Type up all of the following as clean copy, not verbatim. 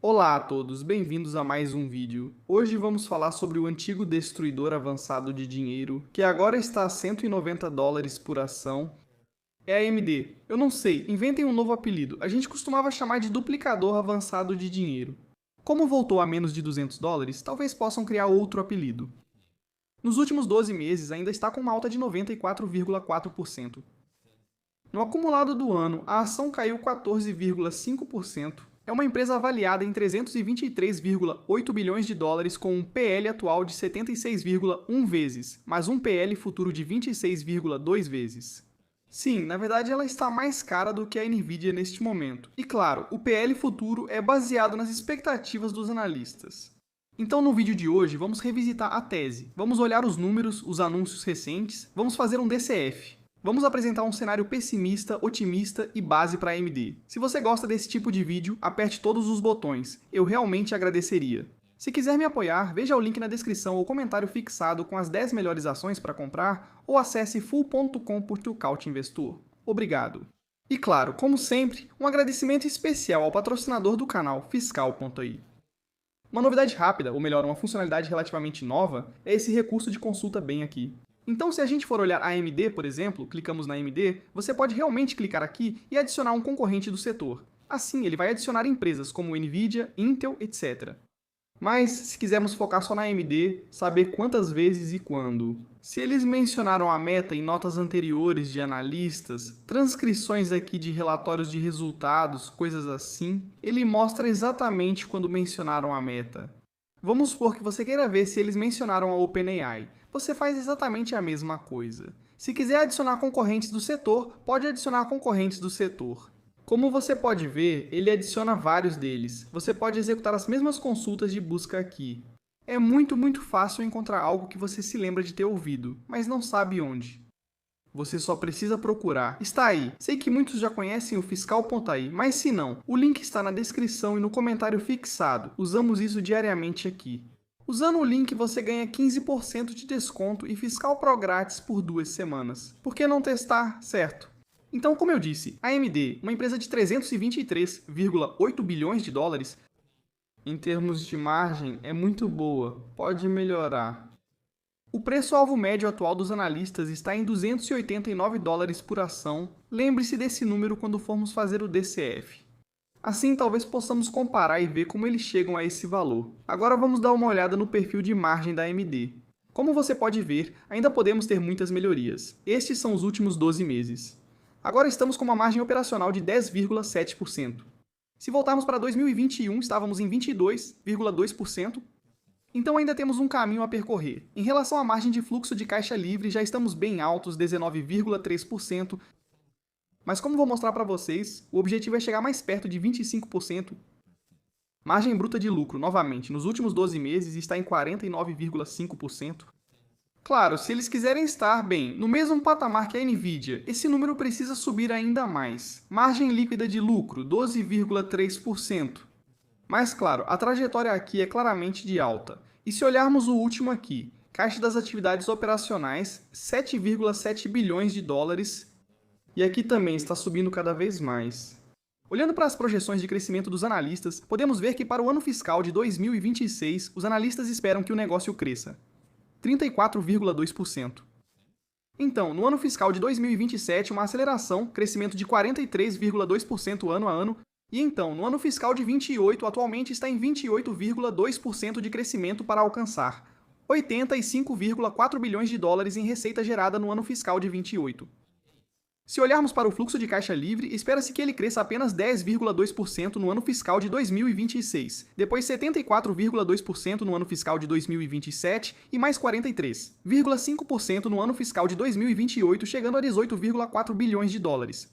Olá a todos, bem-vindos a mais um vídeo. Hoje vamos falar sobre o antigo destruidor avançado de dinheiro, que agora está a US$ 190 por ação. É a AMD. Eu não sei, inventem um novo apelido. A gente costumava chamar de duplicador avançado de dinheiro. Como voltou a menos de US$ 200, talvez possam criar outro apelido. Nos últimos 12 meses ainda está com uma alta de 94,4%. No acumulado do ano, a ação caiu 14,5%. É uma empresa avaliada em 323,8 bilhões de dólares com um PL atual de 76,1 vezes, mas um PL futuro de 26,2 vezes. Sim, na verdade ela está mais cara do que a Nvidia neste momento. E claro, o PL futuro é baseado nas expectativas dos analistas. Então no vídeo de hoje vamos revisitar a tese, vamos olhar os números, os anúncios recentes, vamos fazer um DCF. Vamos apresentar um cenário pessimista, otimista e base para a AMD. Se você gosta desse tipo de vídeo, aperte todos os botões, eu realmente agradeceria. Se quiser me apoiar, veja o link na descrição ou comentário fixado com as 10 melhores ações para comprar ou acesse full.com/investor. Obrigado. E claro, como sempre, um agradecimento especial ao patrocinador do canal, Fiscal.ai. Uma novidade rápida, ou melhor, uma funcionalidade relativamente nova, é esse recurso de consulta bem aqui. Então, se a gente for olhar a AMD, por exemplo, clicamos na AMD, você pode realmente clicar aqui e adicionar um concorrente do setor. Assim, ele vai adicionar empresas como Nvidia, Intel, etc. Mas, se quisermos focar só na AMD, saber quantas vezes e quando. Se eles mencionaram a meta em notas anteriores de analistas, transcrições aqui de relatórios de resultados, coisas assim, ele mostra exatamente quando mencionaram a meta. Vamos supor que você queira ver se eles mencionaram a OpenAI. Você faz exatamente a mesma coisa. Se quiser adicionar concorrentes do setor, pode adicionar concorrentes do setor. Como você pode ver, ele adiciona vários deles. Você pode executar as mesmas consultas de busca aqui. É muito fácil encontrar algo que você se lembra de ter ouvido, mas não sabe onde. Você só precisa procurar. Está aí. Sei que muitos já conhecem o Fiscal.ai, mas se não, o link está na descrição e no comentário fixado. Usamos isso diariamente aqui. Usando o link você ganha 15% de desconto e Fiscal Pro grátis por 2 semanas. Por que não testar, certo? Então, como eu disse, a AMD, uma empresa de 323,8 bilhões de dólares, em termos de margem, é muito boa, pode melhorar. O preço-alvo médio atual dos analistas está em US$ 289 por ação. Lembre-se desse número quando formos fazer o DCF. Assim, talvez possamos comparar e ver como eles chegam a esse valor. Agora vamos dar uma olhada no perfil de margem da AMD. Como você pode ver, ainda podemos ter muitas melhorias. Estes são os últimos 12 meses. Agora estamos com uma margem operacional de 10,7%. Se voltarmos para 2021, estávamos em 22,2%. Então ainda temos um caminho a percorrer. Em relação à margem de fluxo de caixa livre, já estamos bem altos, 19,3%, mas como vou mostrar para vocês, o objetivo é chegar mais perto de 25%. Margem bruta de lucro, novamente, nos últimos 12 meses está em 49,5%. Claro, se eles quiserem estar, bem, no mesmo patamar que a Nvidia, esse número precisa subir ainda mais. Margem líquida de lucro, 12,3%. Mas claro, a trajetória aqui é claramente de alta. E se olharmos o último aqui, caixa das atividades operacionais, 7,7 bilhões de dólares, e aqui também está subindo cada vez mais. Olhando para as projeções de crescimento dos analistas, podemos ver que para o ano fiscal de 2026, os analistas esperam que o negócio cresça 34,2%. Então, no ano fiscal de 2027, uma aceleração, crescimento de 43,2% ano a ano, e então, no ano fiscal de 28, atualmente está em 28,2% de crescimento para alcançar 85,4 bilhões de dólares em receita gerada no ano fiscal de 28. Se olharmos para o fluxo de caixa livre, espera-se que ele cresça apenas 10,2% no ano fiscal de 2026, depois 74,2% no ano fiscal de 2027 e mais 43,5% no ano fiscal de 2028, chegando a 18,4 bilhões de dólares.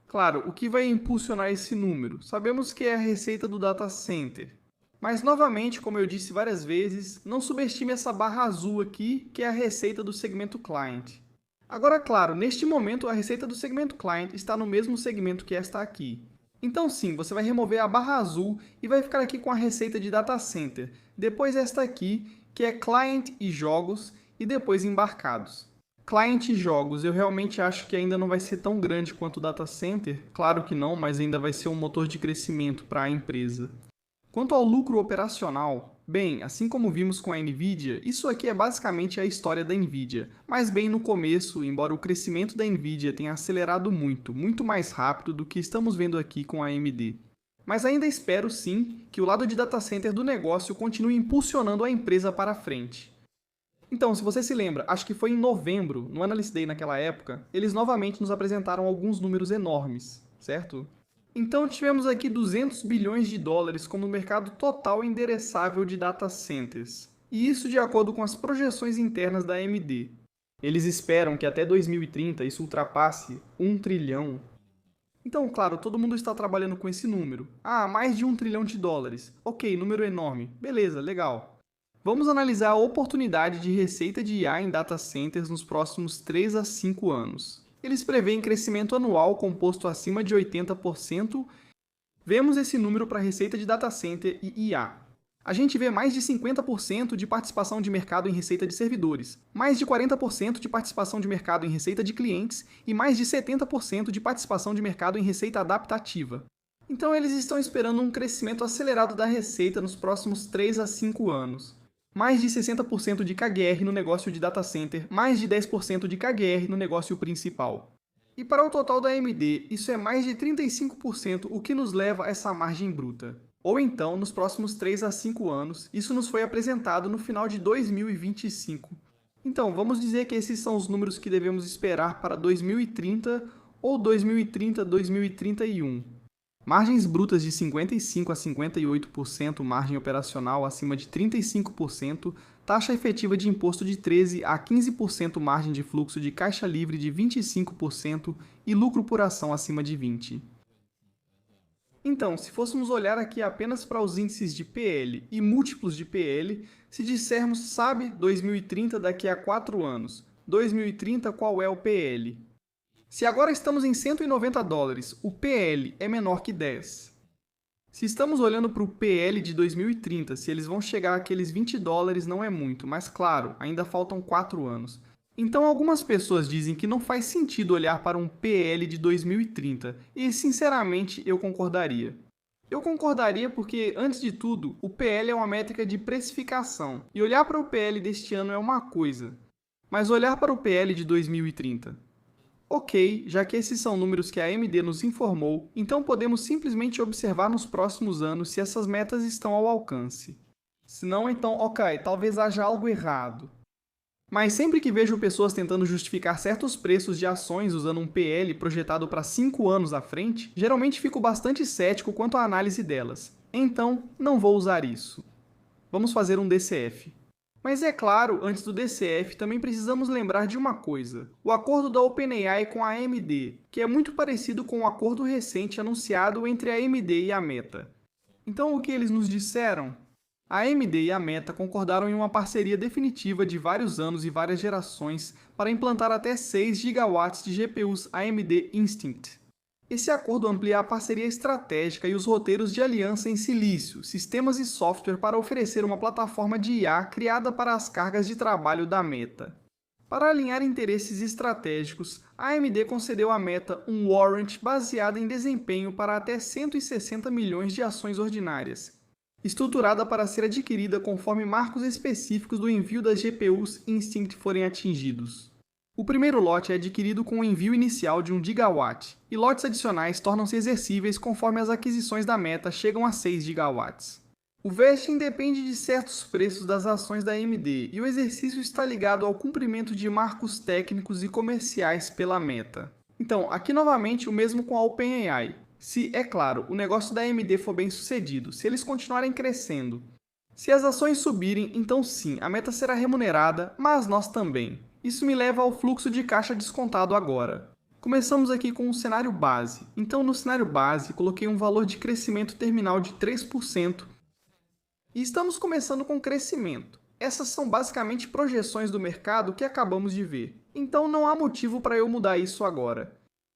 Claro, o que vai impulsionar esse número? Sabemos que é a receita do data center. Mas, novamente, como eu disse várias vezes, não subestime essa barra azul aqui, que é a receita do segmento client. Agora, claro, neste momento a receita do segmento Client está no mesmo segmento que esta aqui. Então sim, você vai remover a barra azul e vai ficar aqui com a receita de Data Center. Depois esta aqui, que é Client e Jogos, e depois Embarcados. Client e Jogos, eu realmente acho que ainda não vai ser tão grande quanto o Data Center. Claro que não, mas ainda vai ser um motor de crescimento para a empresa. Quanto ao lucro operacional, bem, assim como vimos com a Nvidia, isso aqui é basicamente a história da Nvidia, mas bem no começo, embora o crescimento da Nvidia tenha acelerado muito mais rápido do que estamos vendo aqui com a AMD. Mas ainda espero sim que o lado de data center do negócio continue impulsionando a empresa para frente. Então, se você se lembra, acho que foi em novembro, no Analyst Day naquela época, eles novamente nos apresentaram alguns números enormes, certo? Então tivemos aqui 200 bilhões de dólares como mercado total endereçável de data centers. E isso de acordo com as projeções internas da AMD. Eles esperam que até 2030 isso ultrapasse 1 trilhão. Então, claro, todo mundo está trabalhando com esse número. Ah, mais de 1 trilhão de dólares. Ok, número enorme. Beleza, legal. Vamos analisar a oportunidade de receita de IA em data centers nos próximos 3 a 5 anos. Eles preveem crescimento anual composto acima de 80%. Vemos esse número para a receita de data center e IA. A gente vê mais de 50% de participação de mercado em receita de servidores, mais de 40% de participação de mercado em receita de clientes e mais de 70% de participação de mercado em receita adaptativa. Então eles estão esperando um crescimento acelerado da receita nos próximos 3 a 5 anos. Mais de 60% de KGR no negócio de data center, mais de 10% de KGR no negócio principal. E para o total da AMD, isso é mais de 35%, o que nos leva a essa margem bruta. Ou então, nos próximos 3 a 5 anos, isso nos foi apresentado no final de 2025. Então, vamos dizer que esses são os números que devemos esperar para 2030 ou 2030-2031. Margens brutas de 55% a 58%, margem operacional acima de 35%, taxa efetiva de imposto de 13% a 15%, margem de fluxo de caixa livre de 25% e lucro por ação acima de 20%. Então, se fôssemos olhar aqui apenas para os índices de PL e múltiplos de PL, se dissermos, sabe, 2030 daqui a 4 anos, 2030 qual é o PL? Se agora estamos em 190 dólares, o PL é menor que 10. Se estamos olhando para o PL de 2030, se eles vão chegar àqueles 20 dólares não é muito, mas claro, ainda faltam 4 anos. Então algumas pessoas dizem que não faz sentido olhar para um PL de 2030, e sinceramente eu concordaria. Eu concordaria porque, antes de tudo, o PL é uma métrica de precificação, e olhar para o PL deste ano é uma coisa, mas olhar para o PL de 2030... Ok, já que esses são números que a AMD nos informou, então podemos simplesmente observar nos próximos anos se essas metas estão ao alcance. Se não, então, ok, talvez haja algo errado. Mas sempre que vejo pessoas tentando justificar certos preços de ações usando um PL projetado para 5 anos à frente, geralmente fico bastante cético quanto à análise delas. Então, não vou usar isso. Vamos fazer um DCF. Mas é claro, antes do DCF, também precisamos lembrar de uma coisa. O acordo da OpenAI com a AMD, que é muito parecido com o acordo recente anunciado entre a AMD e a Meta. Então o que eles nos disseram? A AMD e a Meta concordaram em uma parceria definitiva de vários anos e várias gerações para implantar até 6 gigawatts de GPUs AMD Instinct. Esse acordo amplia a parceria estratégica e os roteiros de aliança em silício, sistemas e software para oferecer uma plataforma de IA criada para as cargas de trabalho da Meta. Para alinhar interesses estratégicos, a AMD concedeu à Meta um warrant baseado em desempenho para até 160 milhões de ações ordinárias, estruturada para ser adquirida conforme marcos específicos do envio das GPUs Instinct forem atingidos. O primeiro lote é adquirido com o envio inicial de 1 gigawatt, e lotes adicionais tornam-se exercíveis conforme as aquisições da Meta chegam a 6 gigawatts. O vesting depende de certos preços das ações da AMD, e o exercício está ligado ao cumprimento de marcos técnicos e comerciais pela Meta. Então, aqui novamente o mesmo com a OpenAI. Se, é claro, o negócio da AMD for bem sucedido, se eles continuarem crescendo. Se as ações subirem, então sim, a Meta será remunerada, mas nós também. Isso me leva ao fluxo de caixa descontado agora. Começamos aqui com um cenário base. Então, no cenário base, coloquei um valor de crescimento terminal de 3%. E estamos começando com crescimento. Essas são basicamente projeções do mercado que acabamos de ver. Então, não há motivo para eu mudar isso agora.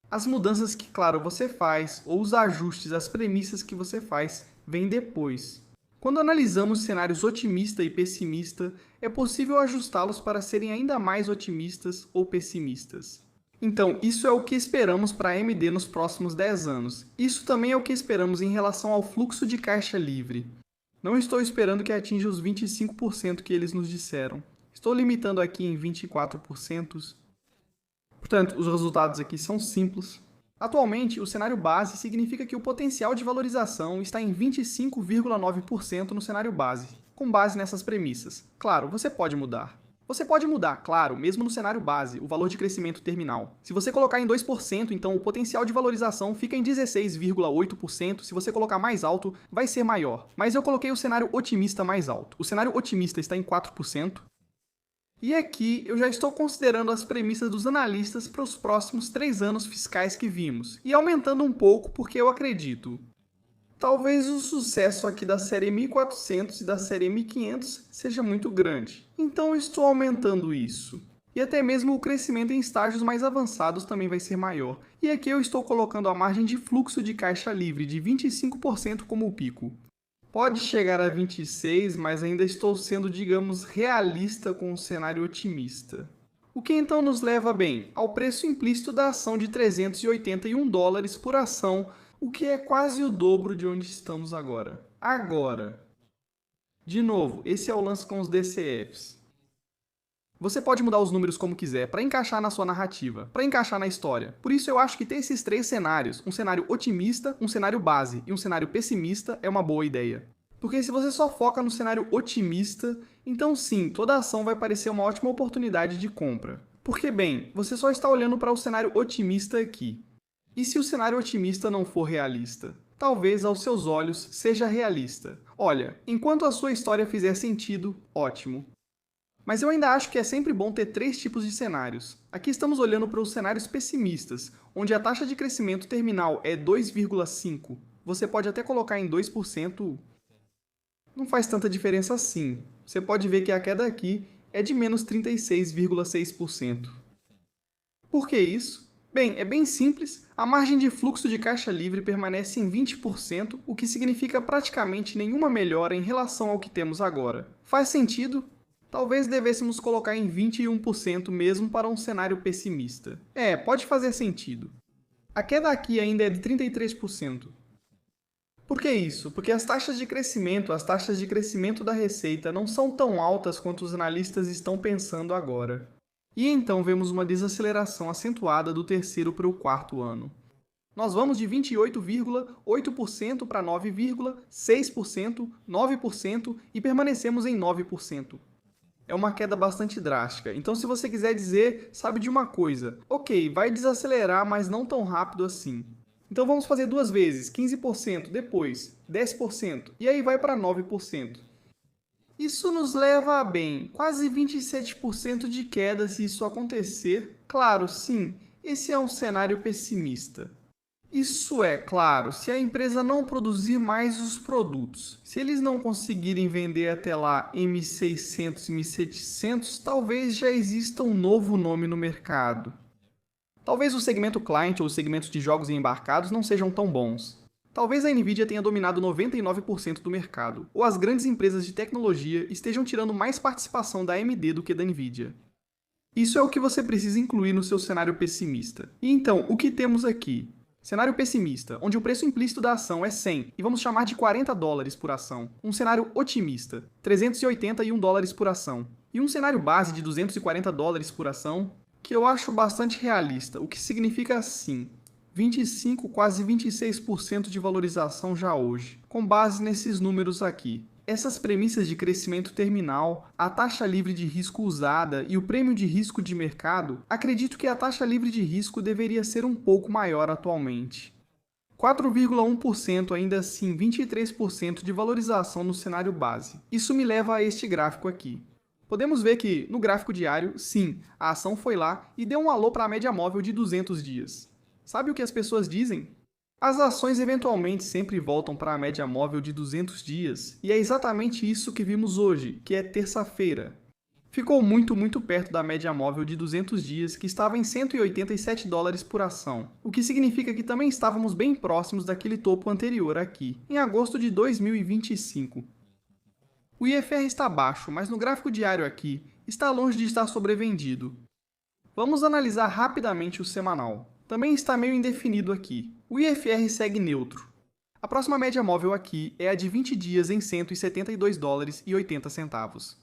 As mudanças que, claro, você faz, ou os ajustes às premissas que você faz, vêm depois. Quando analisamos cenários otimista e pessimista, é possível ajustá-los para serem ainda mais otimistas ou pessimistas. Então, isso é o que esperamos para a AMD nos próximos 10 anos. Isso também é o que esperamos em relação ao fluxo de caixa livre. Não estou esperando que atinja os 25% que eles nos disseram. Estou limitando aqui em 24%. Portanto, os resultados aqui são simples. Atualmente, o cenário base significa que o potencial de valorização está em 25,9% no cenário base, com base nessas premissas. Claro, você pode mudar. Você pode mudar, claro, mesmo no cenário base, o valor de crescimento terminal. Se você colocar em 2%, então o potencial de valorização fica em 16,8%. Se você colocar mais alto, vai ser maior. Mas eu coloquei o cenário otimista mais alto. O cenário otimista está em 4%. E aqui eu já estou considerando as premissas dos analistas para os próximos 3 anos fiscais que vimos, e aumentando um pouco porque eu acredito. Talvez o sucesso aqui da série 1400 e da série 1500 seja muito grande, então eu estou aumentando isso. E até mesmo o crescimento em estágios mais avançados também vai ser maior. E aqui eu estou colocando a margem de fluxo de caixa livre de 25% como o pico. Pode chegar a 26, mas ainda estou sendo, digamos, realista com um cenário otimista. O que então nos leva, bem, ao preço implícito da ação de 381 dólares por ação, o que é quase o dobro de onde estamos agora. De novo, esse é o lance com os DCFs. Você pode mudar os números como quiser, para encaixar na sua narrativa, para encaixar na história. Por isso eu acho que ter esses 3 cenários, um cenário otimista, um cenário base e um cenário pessimista, é uma boa ideia. Porque se você só foca no cenário otimista, então sim, toda ação vai parecer uma ótima oportunidade de compra. Porque, bem, você só está olhando para o cenário otimista aqui. E se o cenário otimista não for realista? Talvez aos seus olhos seja realista. Olha, enquanto a sua história fizer sentido, ótimo. Mas eu ainda acho que é sempre bom ter 3 tipos de cenários. Aqui estamos olhando para os cenários pessimistas, onde a taxa de crescimento terminal é 2,5. Você pode até colocar em 2%. Não faz tanta diferença assim. Você pode ver que a queda aqui é de menos 36,6%. Por que isso? Bem, é bem simples. A margem de fluxo de caixa livre permanece em 20%, o que significa praticamente nenhuma melhora em relação ao que temos agora. Faz sentido? Talvez devêssemos colocar em 21% mesmo para um cenário pessimista. Pode fazer sentido. A queda aqui ainda é de 33%. Por que isso? Porque as taxas de crescimento da receita não são tão altas quanto os analistas estão pensando agora. E então vemos uma desaceleração acentuada do terceiro para o quarto ano. Nós vamos de 28,8% para 9,6%, 9% e permanecemos em 9%. É uma queda bastante drástica. Então, se você quiser dizer, sabe de uma coisa, ok, vai desacelerar, mas não tão rápido assim. Então vamos fazer 2 vezes, 15%, depois 10%, e aí vai para 9%. Isso nos leva a, bem, quase 27% de queda se isso acontecer. Claro, sim, esse é um cenário pessimista. Isso é, claro, se a empresa não produzir mais os produtos. Se eles não conseguirem vender até lá M600 e M700, talvez já exista um novo nome no mercado. Talvez o segmento client ou os segmentos de jogos e embarcados não sejam tão bons. Talvez a Nvidia tenha dominado 99% do mercado, ou as grandes empresas de tecnologia estejam tirando mais participação da AMD do que da Nvidia. Isso é o que você precisa incluir no seu cenário pessimista. E então, o que temos aqui? Cenário pessimista, onde o preço implícito da ação é 100 e vamos chamar de 40 dólares por ação. Um cenário otimista, 381 dólares por ação. E um cenário base de 240 dólares por ação, que eu acho bastante realista, o que significa assim, 25, quase 26% de valorização já hoje, com base nesses números aqui. Essas premissas de crescimento terminal, a taxa livre de risco usada e o prêmio de risco de mercado, acredito que a taxa livre de risco deveria ser um pouco maior atualmente. 4,1% ainda assim 23% de valorização no cenário base. Isso me leva a este gráfico aqui. Podemos ver que, no gráfico diário, sim, a ação foi lá e deu um alô para a média móvel de 200 dias. Sabe o que as pessoas dizem? As ações eventualmente sempre voltam para a média móvel de 200 dias, e é exatamente isso que vimos hoje, que é terça-feira. Ficou muito perto da média móvel de 200 dias, que estava em 187 dólares por ação, o que significa que também estávamos bem próximos daquele topo anterior aqui, em agosto de 2025. O IFR está baixo, mas no gráfico diário aqui, está longe de estar sobrevendido. Vamos analisar rapidamente o semanal. Também está meio indefinido aqui. O IFR segue neutro. A próxima média móvel aqui é a de 20 dias em 172 dólares e 80 centavos.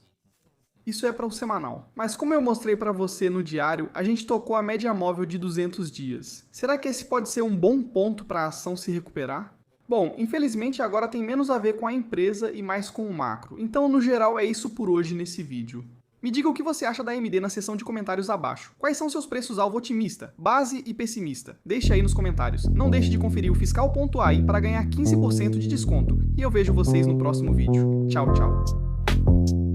Isso é para o semanal. Mas como eu mostrei para você no diário, a gente tocou a média móvel de 200 dias. Será que esse pode ser um bom ponto para a ação se recuperar? Bom, infelizmente agora tem menos a ver com a empresa e mais com o macro. Então, no geral, é isso por hoje nesse vídeo. Me diga o que você acha da AMD na seção de comentários abaixo. Quais são seus preços-alvo otimista, base e pessimista? Deixe aí nos comentários. Não deixe de conferir o fiscal.ai para ganhar 15% de desconto. E eu vejo vocês no próximo vídeo. Tchau, tchau.